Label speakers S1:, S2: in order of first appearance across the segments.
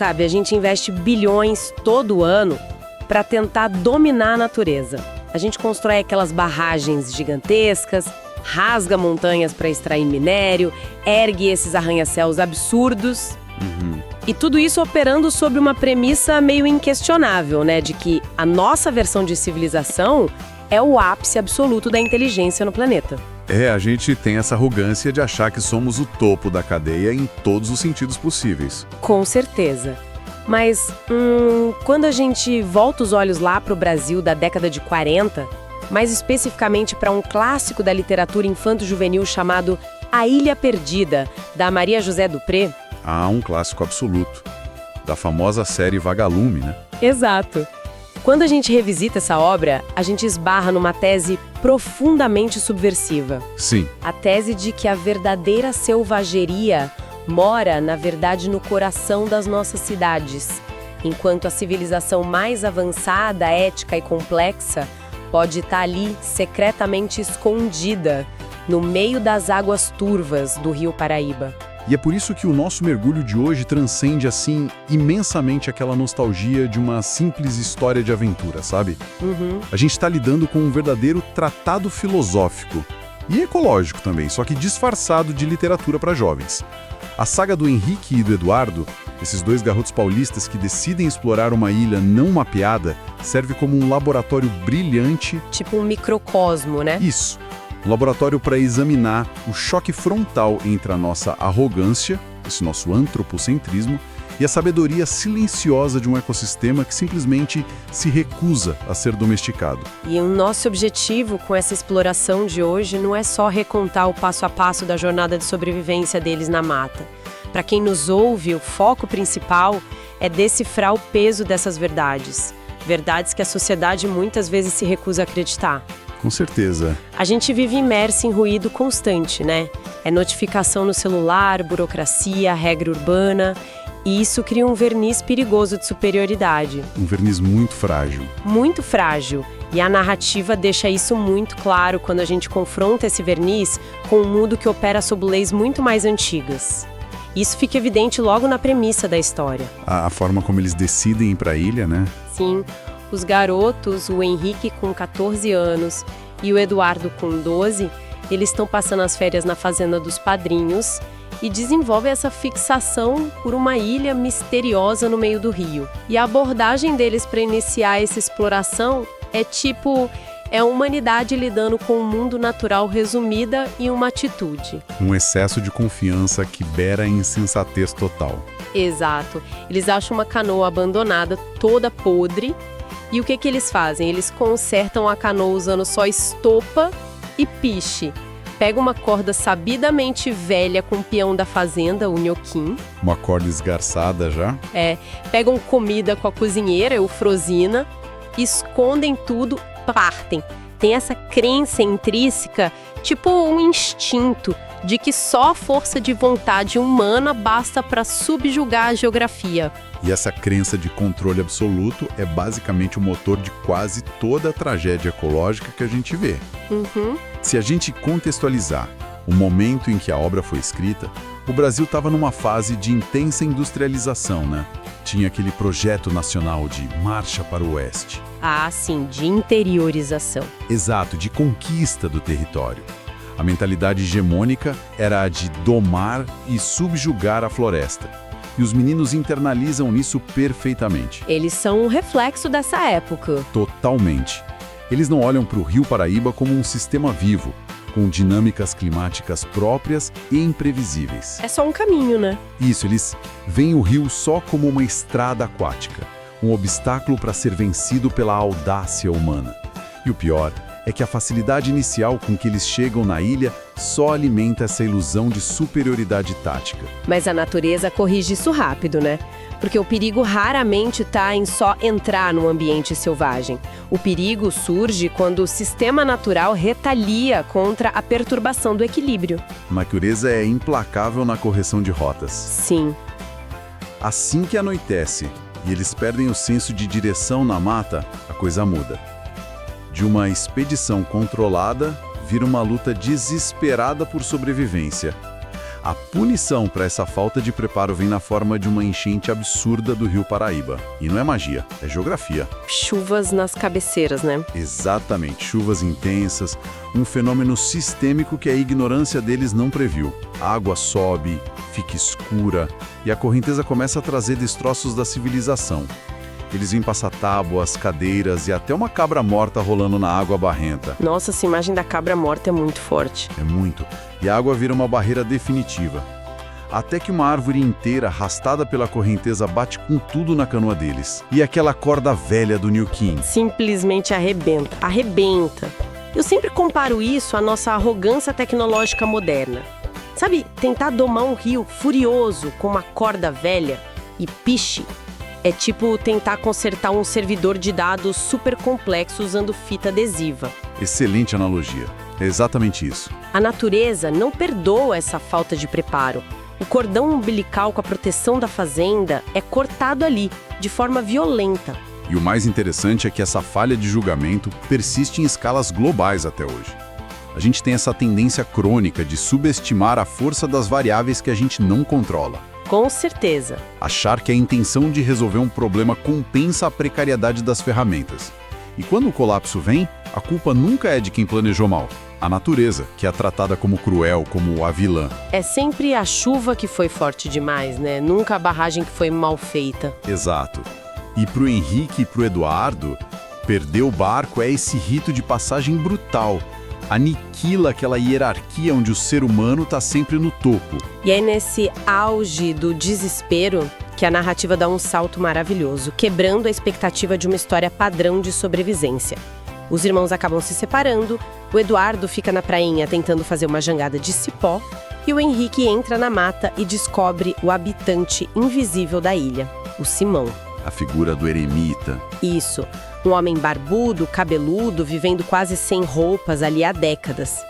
S1: Sabe, a gente investe bilhões todo ano para tentar dominar a natureza. A gente constrói aquelas barragens gigantescas, rasga montanhas para extrair minério, ergue esses arranha-céus absurdos. E tudo isso operando sob uma premissa meio inquestionável, né? De que a nossa versão de civilização é o ápice absoluto da inteligência no planeta.
S2: A gente tem essa arrogância de achar que somos o topo da cadeia em todos os sentidos possíveis.
S1: Com certeza. Mas, quando a gente volta os olhos lá para o Brasil da década de 40, mais especificamente para um clássico da literatura infanto-juvenil chamado A Ilha Perdida, da Maria José Dupré.
S2: Um clássico absoluto. Da famosa série Vagalume, né?
S1: Exato. Quando a gente revisita essa obra, a gente esbarra numa tese profundamente subversiva.
S2: Sim.
S1: A tese de que a verdadeira selvageria mora, na verdade, no coração das nossas cidades, enquanto a civilização mais avançada, ética e complexa pode estar ali secretamente escondida, no meio das águas turvas do Rio Paraíba.
S2: E é por isso que o nosso mergulho de hoje transcende, assim, imensamente aquela nostalgia de uma simples história de aventura, sabe? A gente está lidando com um verdadeiro tratado filosófico e ecológico também, só que disfarçado de literatura para jovens. A saga do Henrique e do Eduardo, esses dois garotos paulistas que decidem explorar uma ilha não mapeada, serve como um laboratório brilhante.
S1: Tipo um microcosmo, né?
S2: Isso. Um laboratório para examinar o choque frontal entre a nossa arrogância, esse nosso antropocentrismo, e a sabedoria silenciosa de um ecossistema que simplesmente se recusa a ser domesticado.
S1: E o nosso objetivo com essa exploração de hoje não é só recontar o passo a passo da jornada de sobrevivência deles na mata. Para quem nos ouve, o foco principal é decifrar o peso dessas verdades. Verdades que a sociedade muitas vezes se recusa a acreditar.
S2: Com certeza.
S1: A gente vive imerso em ruído constante, né? É notificação no celular, burocracia, regra urbana. E isso cria um verniz perigoso de superioridade.
S2: Um verniz muito frágil.
S1: Muito frágil. E a narrativa deixa isso muito claro quando a gente confronta esse verniz com um mundo que opera sob leis muito mais antigas. Isso fica evidente logo na premissa da história.
S2: A forma como eles decidem ir para a ilha, né?
S1: Sim. Os garotos, o Henrique com 14 anos e o Eduardo com 12, eles estão passando as férias na fazenda dos padrinhos e desenvolvem essa fixação por uma ilha misteriosa no meio do rio. E a abordagem deles para iniciar essa exploração é a humanidade lidando com o mundo natural resumida em uma atitude.
S2: Um excesso de confiança que beira a insensatez total.
S1: Exato. Eles acham uma canoa abandonada, toda podre. E o que eles fazem? Eles consertam a canoa usando só estopa e piche. Pega uma corda sabidamente velha com o peão da fazenda, o nhoquim.
S2: Uma corda esgarçada já?
S1: Pegam comida com a cozinheira, eufrosina, escondem tudo, partem. Tem essa crença intrínseca, tipo um instinto, de que só a força de vontade humana basta para subjugar a geografia.
S2: E essa crença de controle absoluto é basicamente o motor de quase toda a tragédia ecológica que a gente vê. Se a gente contextualizar o momento em que a obra foi escrita, o Brasil estava numa fase de intensa industrialização, né? Tinha aquele projeto nacional de marcha para o oeste.
S1: Sim, de interiorização.
S2: Exato, de conquista do território. A mentalidade hegemônica era a de domar e subjugar a floresta. E os meninos internalizam isso perfeitamente.
S1: Eles são um reflexo dessa época.
S2: Totalmente. Eles não olham para o Rio Paraíba como um sistema vivo, com dinâmicas climáticas próprias e imprevisíveis.
S1: É só um caminho, né?
S2: Isso, eles veem o rio só como uma estrada aquática, um obstáculo para ser vencido pela audácia humana. E o pior é que a facilidade inicial com que eles chegam na ilha só alimenta essa ilusão de superioridade tática.
S1: Mas a natureza corrige isso rápido, né? Porque o perigo raramente está em só entrar no ambiente selvagem. O perigo surge quando o sistema natural retalia contra a perturbação do equilíbrio.
S2: A natureza é implacável na correção de rotas.
S1: Sim.
S2: Assim que anoitece e eles perdem o senso de direção na mata, a coisa muda. De uma expedição controlada, vira uma luta desesperada por sobrevivência. A punição para essa falta de preparo vem na forma de uma enchente absurda do Rio Paraíba. E não é magia, é geografia.
S1: Chuvas nas cabeceiras, né?
S2: Exatamente, chuvas intensas, um fenômeno sistêmico que a ignorância deles não previu. A água sobe, fica escura e a correnteza começa a trazer destroços da civilização. Eles vêm passar tábuas, cadeiras e até uma cabra morta rolando na água barrenta.
S1: Nossa, essa imagem da cabra morta é muito forte.
S2: É muito. E a água vira uma barreira definitiva. Até que uma árvore inteira, arrastada pela correnteza, bate com tudo na canoa deles. E aquela corda velha do New King.
S1: Simplesmente arrebenta. Arrebenta. Eu sempre comparo isso à nossa arrogância tecnológica moderna. Sabe, tentar domar um rio furioso com uma corda velha e piche é tipo tentar consertar um servidor de dados super complexo usando fita adesiva.
S2: Excelente analogia. É exatamente isso.
S1: A natureza não perdoa essa falta de preparo. O cordão umbilical com a proteção da fazenda é cortado ali, de forma violenta.
S2: E o mais interessante é que essa falha de julgamento persiste em escalas globais até hoje. A gente tem essa tendência crônica de subestimar a força das variáveis que a gente não controla.
S1: Com certeza.
S2: Achar que a intenção de resolver um problema compensa a precariedade das ferramentas. E quando o colapso vem, a culpa nunca é de quem planejou mal. A natureza, que é tratada como cruel, como a vilã.
S1: É sempre a chuva que foi forte demais, né? Nunca a barragem que foi mal feita.
S2: Exato. E pro Henrique e pro Eduardo, perder o barco é esse rito de passagem brutal. Aniquila aquela hierarquia onde o ser humano está sempre no topo.
S1: E é nesse auge do desespero que a narrativa dá um salto maravilhoso, quebrando a expectativa de uma história padrão de sobrevivência. Os irmãos acabam se separando, o Eduardo fica na prainha tentando fazer uma jangada de cipó, e o Henrique entra na mata e descobre o habitante invisível da ilha, o Simão.
S2: A figura do eremita.
S1: Isso. Um homem barbudo, cabeludo, vivendo quase sem roupas ali há décadas.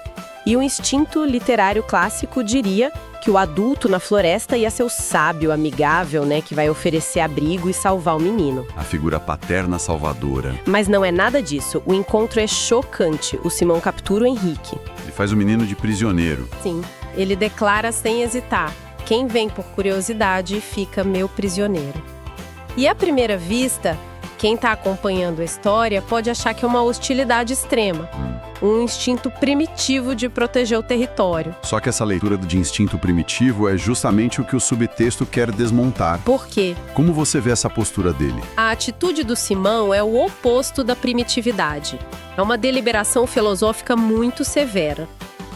S1: E o instinto literário clássico diria que o adulto na floresta ia ser o sábio, amigável, né, que vai oferecer abrigo e salvar o menino.
S2: A figura paterna salvadora.
S1: Mas não é nada disso. O encontro é chocante. O Simão captura o Henrique.
S2: Ele faz o menino de prisioneiro.
S1: Sim. Ele declara sem hesitar: quem vem por curiosidade fica meu prisioneiro. E à primeira vista, quem está acompanhando a história pode achar que é uma hostilidade extrema, um instinto primitivo de proteger o território.
S2: Só que essa leitura de instinto primitivo é justamente o que o subtexto quer desmontar.
S1: Por quê?
S2: Como você vê essa postura dele?
S1: A atitude do Simão é o oposto da primitividade. É uma deliberação filosófica muito severa.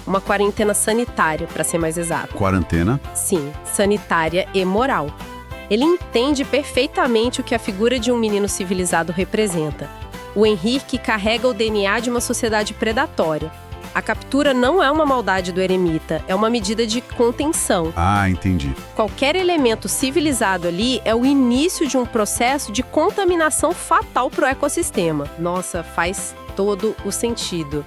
S1: Uma quarentena sanitária, para ser mais exato.
S2: Quarentena?
S1: Sim, sanitária e moral. Ele entende perfeitamente o que a figura de um menino civilizado representa. O Henrique carrega o DNA de uma sociedade predatória. A captura não é uma maldade do eremita, é uma medida de contenção.
S2: Ah, entendi.
S1: Qualquer elemento civilizado ali é o início de um processo de contaminação fatal para o ecossistema. Nossa, faz todo o sentido.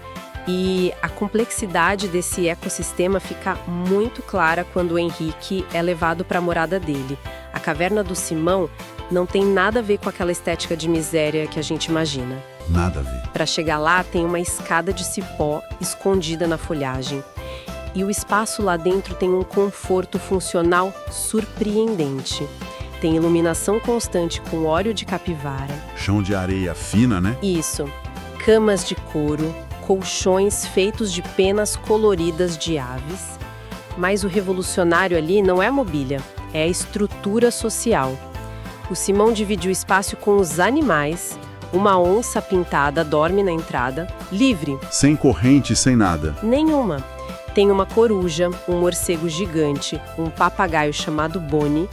S1: E a complexidade desse ecossistema fica muito clara quando o Henrique é levado para a morada dele. A caverna do Simão não tem nada a ver com aquela estética de miséria que a gente imagina.
S2: Nada a ver.
S1: Para chegar lá, tem uma escada de cipó escondida na folhagem. E o espaço lá dentro tem um conforto funcional surpreendente. Tem iluminação constante com óleo de capivara.
S2: Chão de areia fina, né?
S1: Isso. Camas de couro, colchões feitos de penas coloridas de aves. Mas o revolucionário ali não é a mobília, é a estrutura social. O Simão divide o espaço com os animais. Uma onça pintada dorme na entrada, livre.
S2: Sem corrente, sem nada.
S1: Nenhuma. Tem uma coruja, um morcego gigante, um papagaio chamado Bonnie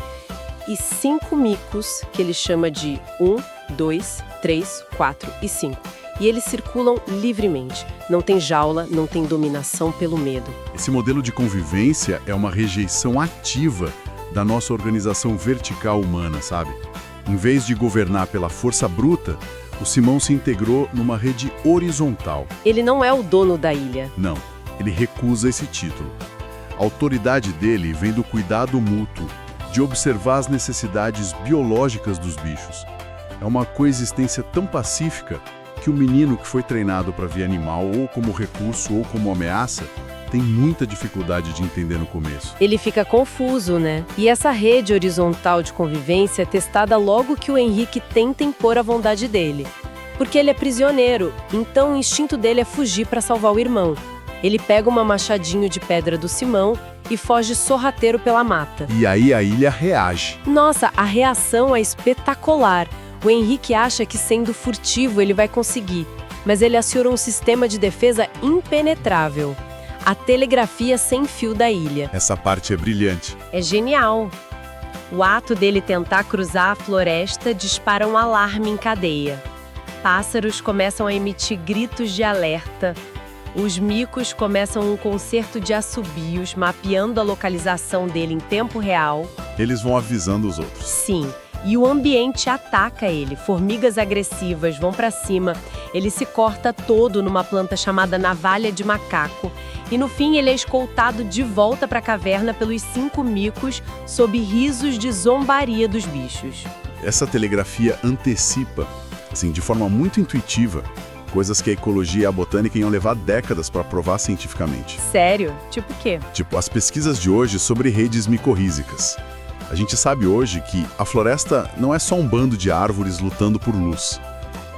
S1: e 5 micos, que ele chama de 1, 2, 3, 4 e 5. E eles circulam livremente. Não tem jaula, não tem dominação pelo medo.
S2: Esse modelo de convivência é uma rejeição ativa da nossa organização vertical humana, sabe? Em vez de governar pela força bruta, o Simão se integrou numa rede horizontal.
S1: Ele não é o dono da ilha.
S2: Não, ele recusa esse título. A autoridade dele vem do cuidado mútuo, de observar as necessidades biológicas dos bichos. É uma coexistência tão pacífica que o menino que foi treinado para ver animal ou como recurso ou como ameaça tem muita dificuldade de entender no começo.
S1: Ele fica confuso, né? E essa rede horizontal de convivência é testada logo que o Henrique tenta impor a vontade dele. Porque ele é prisioneiro, então o instinto dele é fugir para salvar o irmão. Ele pega uma machadinho de pedra do Simão e foge sorrateiro pela mata.
S2: E aí a ilha reage.
S1: Nossa, a reação é espetacular. O Henrique acha que sendo furtivo ele vai conseguir, mas ele aciona um sistema de defesa impenetrável. A telegrafia sem fio da ilha.
S2: Essa parte é brilhante.
S1: É genial. O ato dele tentar cruzar a floresta dispara um alarme em cadeia. Pássaros começam a emitir gritos de alerta. Os micos começam um concerto de assobios, mapeando a localização dele em tempo real.
S2: Eles vão avisando os outros.
S1: Sim, e o ambiente ataca ele. Formigas agressivas vão para cima. Ele se corta todo numa planta chamada navalha de macaco. E no fim ele é escoltado de volta para a caverna pelos 5 micos, sob risos de zombaria dos bichos.
S2: Essa telegrafia antecipa, assim, de forma muito intuitiva, coisas que a ecologia e a botânica iam levar décadas para provar cientificamente.
S1: Sério? Tipo o quê?
S2: Tipo, as pesquisas de hoje sobre redes micorrízicas. A gente sabe hoje que a floresta não é só um bando de árvores lutando por luz.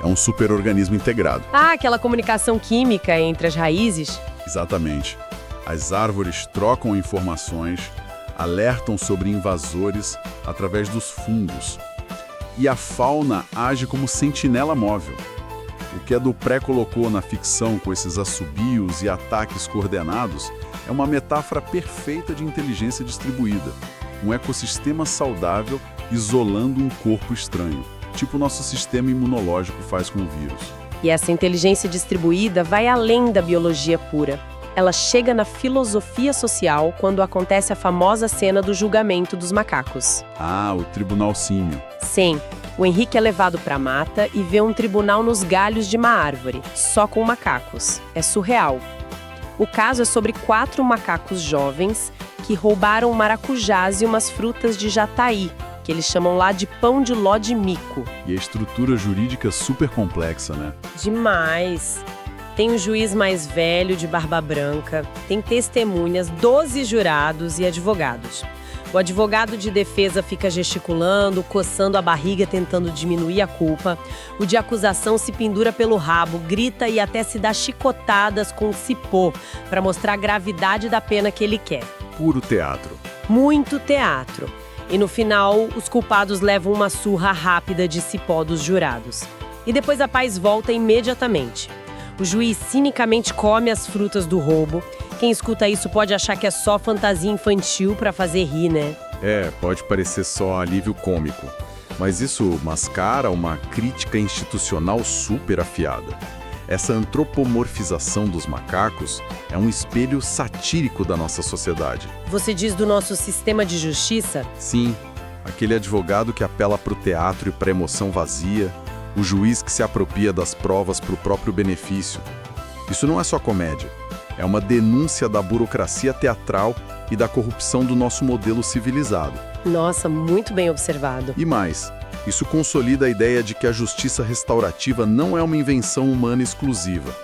S2: É um superorganismo integrado.
S1: Ah, aquela comunicação química entre as raízes?
S2: Exatamente. As árvores trocam informações, alertam sobre invasores através dos fungos. E a fauna age como sentinela móvel. O que a Dupré colocou na ficção com esses assobios e ataques coordenados é uma metáfora perfeita de inteligência distribuída. Um ecossistema saudável isolando um corpo estranho, tipo o nosso sistema imunológico faz com o vírus.
S1: E essa inteligência distribuída vai além da biologia pura. Ela chega na filosofia social quando acontece a famosa cena do julgamento dos macacos.
S2: Ah, o Tribunal Símio.
S1: Sim, o Henrique é levado para a mata e vê um tribunal nos galhos de uma árvore, só com macacos. É surreal. O caso é sobre 4 macacos jovens que roubaram maracujás e umas frutas de jataí, que eles chamam lá de pão de ló de mico.
S2: E a estrutura jurídica super complexa, né?
S1: Demais! Tem um juiz mais velho de barba branca, tem testemunhas, 12 jurados e advogados. O advogado de defesa fica gesticulando, coçando a barriga, tentando diminuir a culpa. O de acusação se pendura pelo rabo, grita e até se dá chicotadas com cipó para mostrar a gravidade da pena que ele quer.
S2: Puro teatro.
S1: Muito teatro. E no final, os culpados levam uma surra rápida de cipó dos jurados. E depois a paz volta imediatamente. O juiz cinicamente come as frutas do roubo. Quem escuta isso pode achar que é só fantasia infantil para fazer rir, né?
S2: É, pode parecer só alívio cômico. Mas isso mascara uma crítica institucional super afiada. Essa antropomorfização dos macacos é um espelho satírico da nossa sociedade.
S1: Você diz do nosso sistema de justiça?
S2: Sim, aquele advogado que apela para o teatro e para a emoção vazia, o juiz que se apropria das provas para o próprio benefício. Isso não é só comédia, é uma denúncia da burocracia teatral e da corrupção do nosso modelo civilizado.
S1: Nossa, muito bem observado.
S2: E mais, isso consolida a ideia de que a justiça restaurativa não é uma invenção humana exclusiva.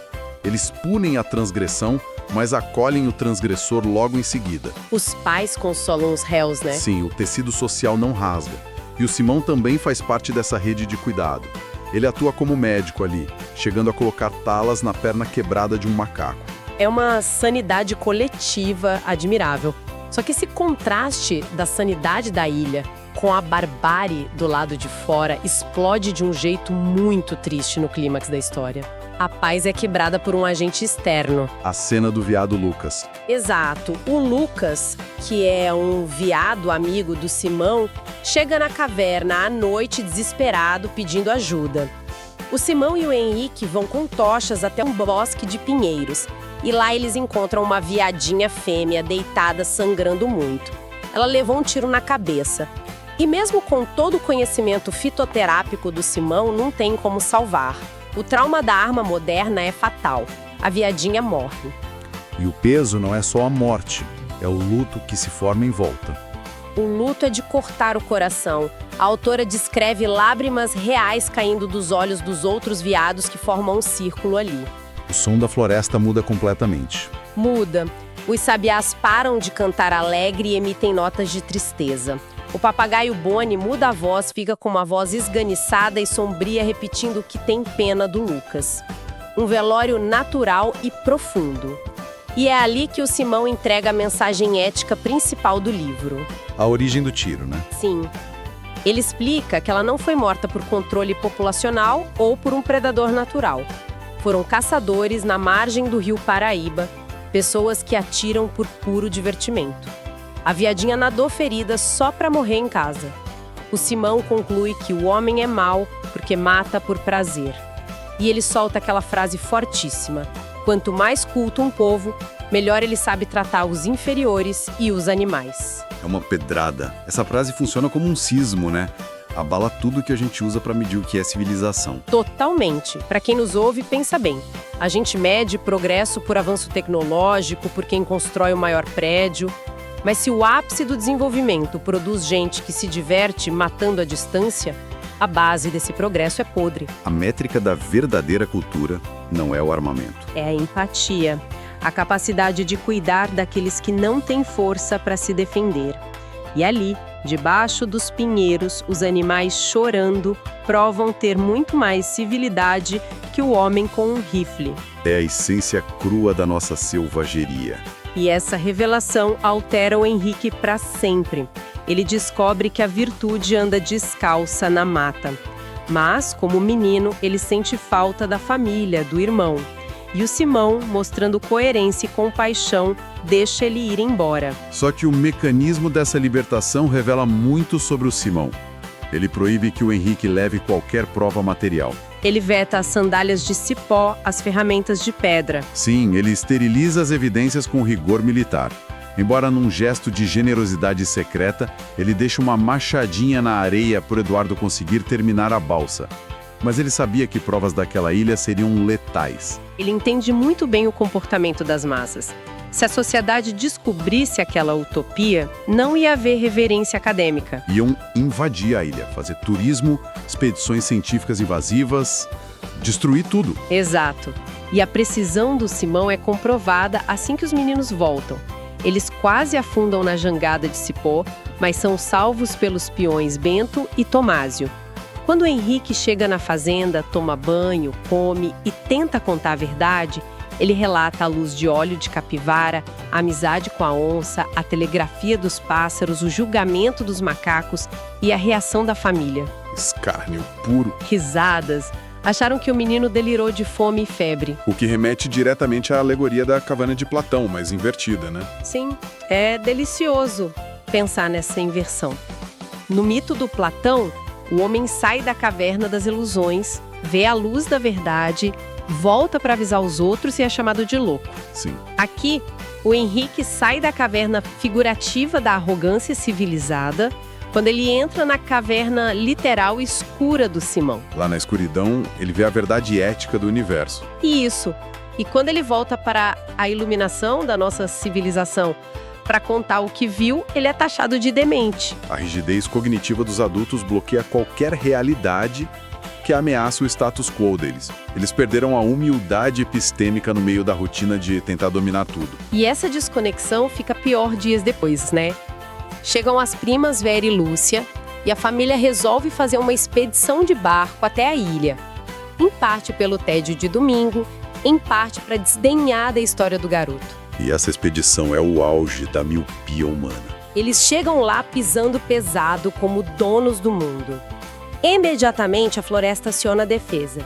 S2: Eles punem a transgressão, mas acolhem o transgressor logo em seguida.
S1: Os pais consolam os réus, né?
S2: Sim, o tecido social não rasga. E o Simão também faz parte dessa rede de cuidado. Ele atua como médico ali, chegando a colocar talas na perna quebrada de um macaco.
S1: É uma sanidade coletiva admirável. Só que esse contraste da sanidade da ilha com a barbárie do lado de fora explode de um jeito muito triste no clímax da história. A paz é quebrada por um agente externo.
S2: A cena do veado Lucas.
S1: Exato. O Lucas, que é um veado amigo do Simão, chega na caverna à noite desesperado pedindo ajuda. O Simão e o Henrique vão com tochas até um bosque de pinheiros. E lá eles encontram uma veadinha fêmea deitada sangrando muito. Ela levou um tiro na cabeça. E mesmo com todo o conhecimento fitoterápico do Simão, não tem como salvar. O trauma da arma moderna é fatal. A veadinha morre.
S2: E o peso não é só a morte, é o luto que se forma em volta.
S1: O luto é de cortar o coração. A autora descreve lágrimas reais caindo dos olhos dos outros veados que formam um círculo ali.
S2: O som da floresta muda completamente.
S1: Muda. Os sabiás param de cantar alegre e emitem notas de tristeza. O papagaio Boni muda a voz, fica com uma voz esganiçada e sombria, repetindo que tem pena do Lucas. Um velório natural e profundo. E é ali que o Simão entrega a mensagem ética principal do livro.
S2: A origem do tiro, né?
S1: Sim. Ele explica que ela não foi morta por controle populacional ou por um predador natural. Foram caçadores na margem do rio Paraíba, pessoas que atiram por puro divertimento. A viadinha nadou ferida só para morrer em casa. O Simão conclui que o homem é mau porque mata por prazer. E ele solta aquela frase fortíssima: quanto mais culto um povo, melhor ele sabe tratar os inferiores e os animais.
S2: É uma pedrada. Essa frase funciona como um sismo, né? Abala tudo que a gente usa para medir o que é civilização.
S1: Totalmente. Para quem nos ouve, pensa bem. A gente mede progresso por avanço tecnológico, por quem constrói o maior prédio. Mas se o ápice do desenvolvimento produz gente que se diverte matando à distância, a base desse progresso é podre.
S2: A métrica da verdadeira cultura não é o armamento.
S1: É a empatia, a capacidade de cuidar daqueles que não têm força para se defender. E ali, debaixo dos pinheiros, os animais chorando provam ter muito mais civilidade que o homem com um rifle.
S2: É a essência crua da nossa selvageria.
S1: E essa revelação altera o Henrique para sempre. Ele descobre que a virtude anda descalça na mata. Mas, como menino, ele sente falta da família, do irmão. E o Simão, mostrando coerência e compaixão, deixa ele ir embora.
S2: Só que o mecanismo dessa libertação revela muito sobre o Simão. Ele proíbe que o Henrique leve qualquer prova material.
S1: Ele veta as sandálias de cipó, as ferramentas de pedra.
S2: Sim, ele esteriliza as evidências com rigor militar. Embora num gesto de generosidade secreta, ele deixa uma machadinha na areia para Eduardo conseguir terminar a balsa. Mas ele sabia que provas daquela ilha seriam letais.
S1: Ele entende muito bem o comportamento das massas. Se a sociedade descobrisse aquela utopia, não ia haver reverência acadêmica.
S2: Iam invadir a ilha, fazer turismo, expedições científicas invasivas, destruir tudo.
S1: Exato. E a precisão do Simão é comprovada assim que os meninos voltam. Eles quase afundam na jangada de cipó, mas são salvos pelos peões Bento e Tomásio. Quando o Henrique chega na fazenda, toma banho, come e tenta contar a verdade, ele relata a luz de óleo de capivara, a amizade com a onça, a telegrafia dos pássaros, o julgamento dos macacos e a reação da família.
S2: Escárnio puro.
S1: Risadas. Acharam que o menino delirou de fome e febre.
S2: O que remete diretamente à alegoria da caverna de Platão, mas invertida, né?
S1: Sim, é delicioso pensar nessa inversão. No mito do Platão, o homem sai da caverna das ilusões, vê a luz da verdade, volta para avisar os outros e é chamado de louco.
S2: Sim.
S1: Aqui, o Henrique sai da caverna figurativa da arrogância civilizada, quando ele entra na caverna literal escura do Simão.
S2: Lá na escuridão, ele vê a verdade ética do universo.
S1: Isso. E quando ele volta para a iluminação da nossa civilização para contar o que viu, ele é taxado de demente.
S2: A rigidez cognitiva dos adultos bloqueia qualquer realidade que ameaça o status quo deles. Eles perderam a humildade epistêmica no meio da rotina de tentar dominar tudo.
S1: E essa desconexão fica pior dias depois, né? Chegam as primas Vera e Lúcia e a família resolve fazer uma expedição de barco até a ilha. Em parte pelo tédio de domingo, em parte para desdenhar da história do garoto.
S2: E essa expedição é o auge da miopia humana.
S1: Eles chegam lá pisando pesado como donos do mundo. Imediatamente a floresta aciona a defesa.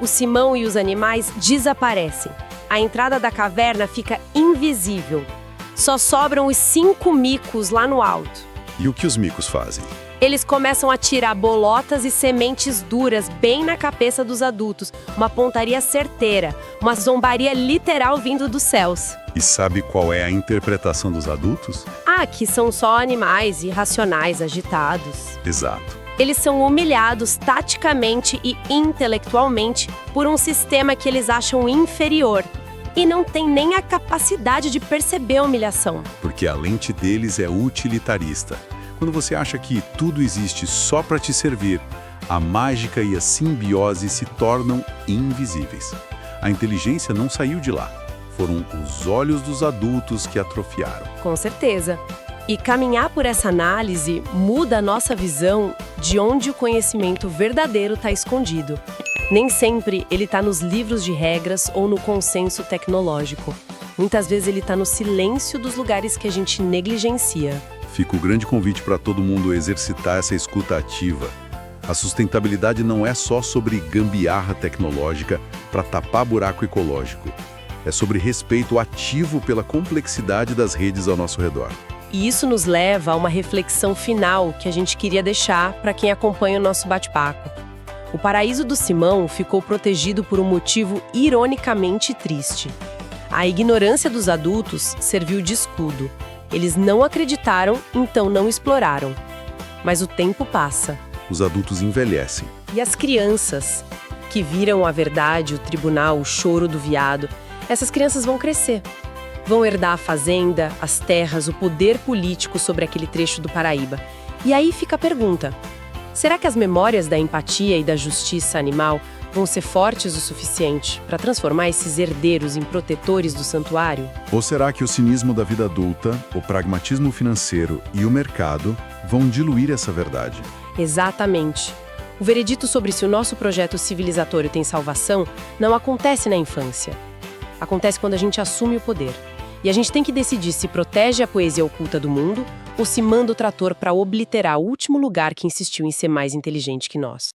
S1: O Simão e os animais desaparecem. A entrada da caverna fica invisível. Só sobram os 5 micos lá no alto.
S2: E o que os micos fazem?
S1: Eles começam a tirar bolotas e sementes duras bem na cabeça dos adultos. Uma pontaria certeira, uma zombaria literal vindo dos céus.
S2: E sabe qual é a interpretação dos adultos?
S1: Ah, que são só animais irracionais, agitados.
S2: Exato.
S1: Eles são humilhados taticamente e intelectualmente por um sistema que eles acham inferior. E não tem nem a capacidade de perceber a humilhação.
S2: Porque a lente deles é utilitarista. Quando você acha que tudo existe só para te servir, a mágica e a simbiose se tornam invisíveis. A inteligência não saiu de lá. Foram os olhos dos adultos que atrofiaram.
S1: Com certeza. E caminhar por essa análise muda a nossa visão de onde o conhecimento verdadeiro está escondido. Nem sempre ele está nos livros de regras ou no consenso tecnológico. Muitas vezes ele está no silêncio dos lugares que a gente negligencia.
S2: Fica o grande convite para todo mundo exercitar essa escuta ativa. A sustentabilidade não é só sobre gambiarra tecnológica para tapar buraco ecológico. É sobre respeito ativo pela complexidade das redes ao nosso redor.
S1: E isso nos leva a uma reflexão final que a gente queria deixar para quem acompanha o nosso bate-papo. O paraíso do Simão ficou protegido por um motivo ironicamente triste. A ignorância dos adultos serviu de escudo. Eles não acreditaram, então não exploraram. Mas o tempo passa.
S2: Os adultos envelhecem.
S1: E as crianças, que viram a verdade, o tribunal, o choro do veado, essas crianças vão crescer. Vão herdar a fazenda, as terras, o poder político sobre aquele trecho do Paraíba. E aí fica a pergunta: será que as memórias da empatia e da justiça animal vão ser fortes o suficiente para transformar esses herdeiros em protetores do santuário?
S2: Ou será que o cinismo da vida adulta, o pragmatismo financeiro e o mercado vão diluir essa verdade?
S1: Exatamente. O veredito sobre se o nosso projeto civilizatório tem salvação não acontece na infância. Acontece quando a gente assume o poder. E a gente tem que decidir se protege a poesia oculta do mundo ou se manda o trator para obliterar o último lugar que insistiu em ser mais inteligente que nós.